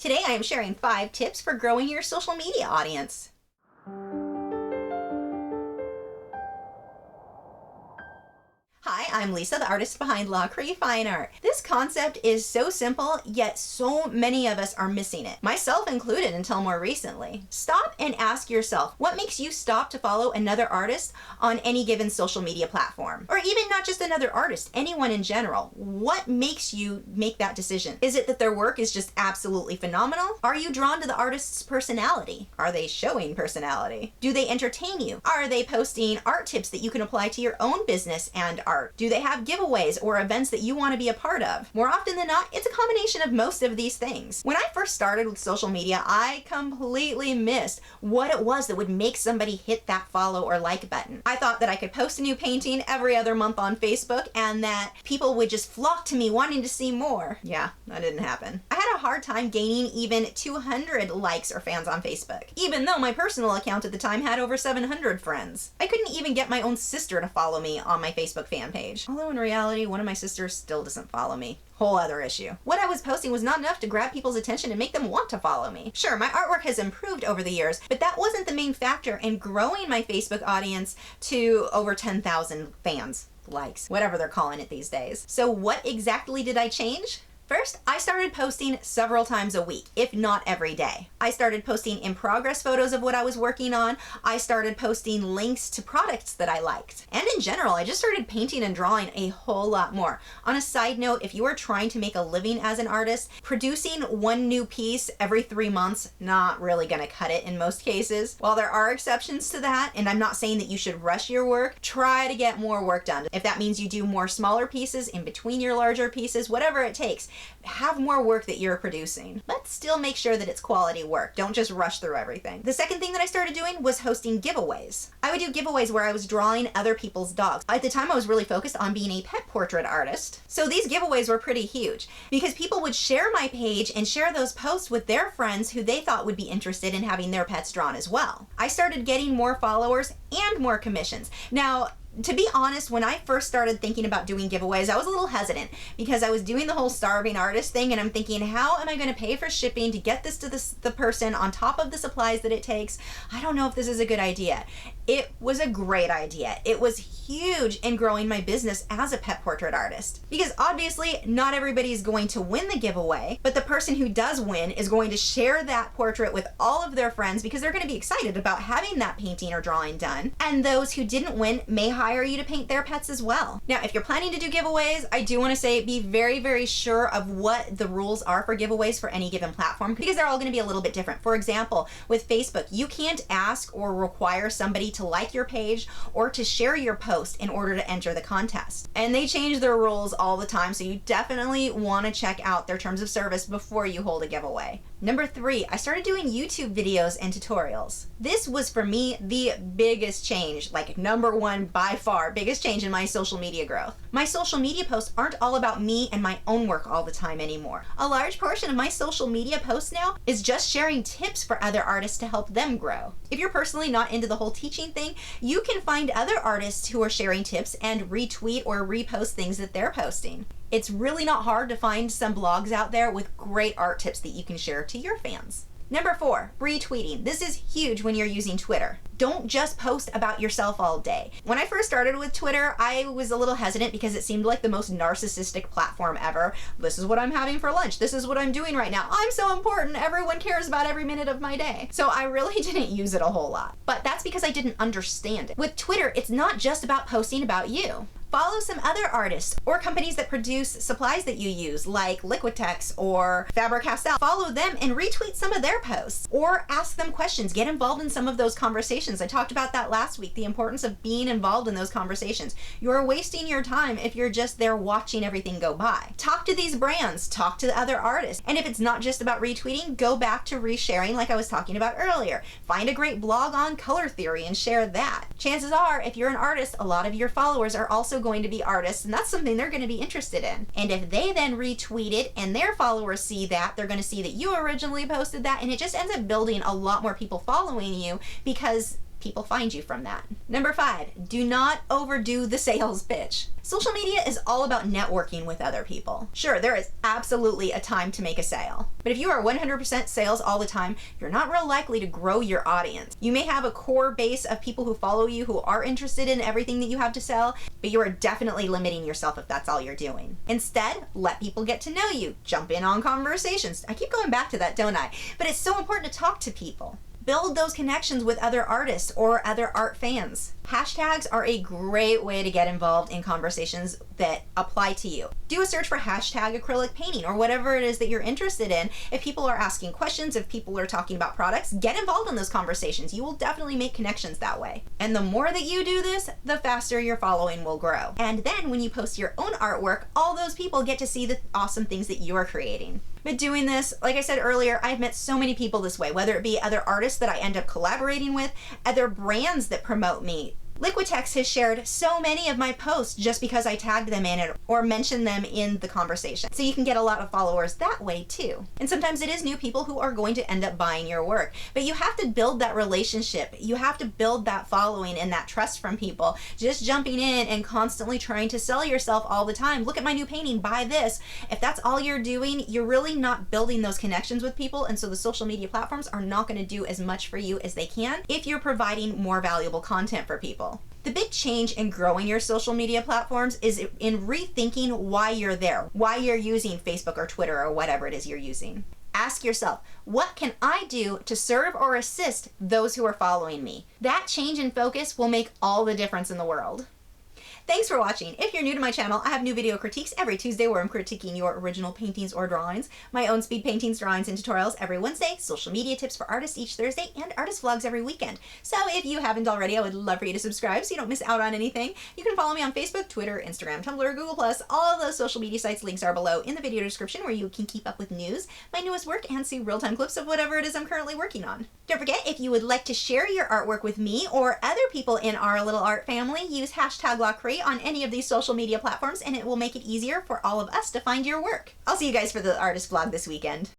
Today I am sharing 5 tips for growing your social media audience. Hi, I'm Lisa, the artist behind Lachri Fine Art. This concept is so simple, yet so many of us are missing it, myself included until more recently. Stop and ask yourself, what makes you stop to follow another artist on any given social media platform? Or even not just another artist, anyone in general. What makes you make that decision? Is it that their work is just absolutely phenomenal? Are you drawn to the artist's personality? Are they showing personality? Do they entertain you? Are they posting art tips that you can apply to your own business and art? Do they have giveaways or events that you want to be a part of? More often than not, it's a combination of most of these things. When I first started with social media, I completely missed what it was that would make somebody hit that follow or like button. I thought that I could post a new painting every other month on Facebook and that people would just flock to me wanting to see more. Yeah, that didn't happen. I had a hard time gaining even 200 likes or fans on Facebook, even though my personal account at the time had over 700 friends. I couldn't even get my own sister to follow me on my Facebook fan page. Although in reality, one of my sisters still doesn't follow me. Whole other issue. What I was posting was not enough to grab people's attention and make them want to follow me. Sure, my artwork has improved over the years, but that wasn't the main factor in growing my Facebook audience to over 10,000 fans, likes, whatever they're calling it these days. So what exactly did I change? First, I started posting several times a week, if not every day. I started posting in-progress photos of what I was working on. I started posting links to products that I liked. And in general, I just started painting and drawing a whole lot more. On a side note, if you are trying to make a living as an artist, producing one new piece every 3 months, not really gonna cut it in most cases. While there are exceptions to that, and I'm not saying that you should rush your work, try to get more work done. If that means you do more smaller pieces in between your larger pieces, whatever it takes, have more work that you're producing, but still make sure that it's quality work. Don't just rush through everything. The second thing that I started doing was hosting giveaways. I would do giveaways where I was drawing other people's dogs. At the time, I was really focused on being a pet portrait artist. So these giveaways were pretty huge because people would share my page and share those posts with their friends who they thought would be interested in having their pets drawn as well. I started getting more followers and more commissions. Now, to be honest, when I first started thinking about doing giveaways, I was a little hesitant because I was doing the whole starving artist thing and I'm thinking, how am I going to pay for shipping to get this to the person on top of the supplies that it takes? I don't know if this is a good idea. It was a great idea. It was huge in growing my business as a pet portrait artist because obviously not everybody is going to win the giveaway, but the person who does win is going to share that portrait with all of their friends because they're going to be excited about having that painting or drawing done. And those who didn't win may hire you to paint their pets as well. Now, if you're planning to do giveaways, I do want to say be very, very sure of what the rules are for giveaways for any given platform because they're all going to be a little bit different. For example, with Facebook, you can't ask or require somebody to like your page or to share your post in order to enter the contest. And they change their rules all the time, so you definitely want to check out their terms of service before you hold a giveaway. Number 3, I started doing YouTube videos and tutorials. This was for me the biggest change, like number 1 by far, biggest change in my social media growth. My social media posts aren't all about me and my own work all the time anymore. A large portion of my social media posts now is just sharing tips for other artists to help them grow. If you're personally not into the whole teaching thing, you can find other artists who are sharing tips and retweet or repost things that they're posting. It's really not hard to find some blogs out there with great art tips that you can share to your fans. Number 4, retweeting. This is huge when you're using Twitter. Don't just post about yourself all day. When I first started with Twitter, I was a little hesitant because it seemed like the most narcissistic platform ever. This is what I'm having for lunch. This is what I'm doing right now. I'm so important. Everyone cares about every minute of my day. So I really didn't use it a whole lot. But that's because I didn't understand it. With Twitter, it's not just about posting about you. Follow some other artists or companies that produce supplies that you use, like Liquitex or Faber-Castell. Follow them and retweet some of their posts or ask them questions. Get involved in some of those conversations. I talked about that last week, the importance of being involved in those conversations. You're wasting your time if you're just there watching everything go by. Talk to these brands, talk to the other artists. And if it's not just about retweeting, go back to resharing like I was talking about earlier. Find a great blog on color theory and share that. Chances are, if you're an artist, a lot of your followers are also going to be artists, and that's something they're going to be interested in. And if they then retweet it and their followers see that, they're going to see that you originally posted that, and it just ends up building a lot more people following you because people find you from that. Number 5, do not overdo the sales pitch. Social media is all about networking with other people. Sure, there is absolutely a time to make a sale, but if you are 100% sales all the time, you're not real likely to grow your audience. You may have a core base of people who follow you who are interested in everything that you have to sell, but you are definitely limiting yourself if that's all you're doing. Instead, let people get to know you. Jump in on conversations. I keep going back to that, don't I? But it's so important to talk to people. Build those connections with other artists or other art fans. Hashtags are a great way to get involved in conversations that apply to you. Do a search for hashtag acrylic painting or whatever it is that you're interested in. If people are asking questions, if people are talking about products, get involved in those conversations. You will definitely make connections that way. And the more that you do this, the faster your following will grow. And then when you post your own artwork, all those people get to see the awesome things that you're creating. But doing this, like I said earlier, I've met so many people this way, whether it be other artists that I end up collaborating with, other brands that promote me. Liquitex has shared so many of my posts just because I tagged them in it or mentioned them in the conversation. So you can get a lot of followers that way too. And sometimes it is new people who are going to end up buying your work. But you have to build that relationship. You have to build that following and that trust from people. Just jumping in and constantly trying to sell yourself all the time. Look at my new painting, buy this. If that's all you're doing, you're really not building those connections with people. And so the social media platforms are not going to do as much for you as they can if you're providing more valuable content for people. The big change in growing your social media platforms is in rethinking why you're there, why you're using Facebook or Twitter or whatever it is you're using. Ask yourself, what can I do to serve or assist those who are following me? That change in focus will make all the difference in the world. Thanks for watching. If you're new to my channel, I have new video critiques every Tuesday where I'm critiquing your original paintings or drawings, my own speed paintings, drawings, and tutorials every Wednesday, social media tips for artists each Thursday, and artist vlogs every weekend. So if you haven't already, I would love for you to subscribe so you don't miss out on anything. You can follow me on Facebook, Twitter, Instagram, Tumblr, Google+. All of those social media sites links are below in the video description where you can keep up with news, my newest work, and see real-time clips of whatever it is I'm currently working on. Don't forget, if you would like to share your artwork with me or other people in our little art family, use hashtag Lachri on any of these social media platforms and it will make it easier for all of us to find your work. I'll see you guys for the artist vlog this weekend.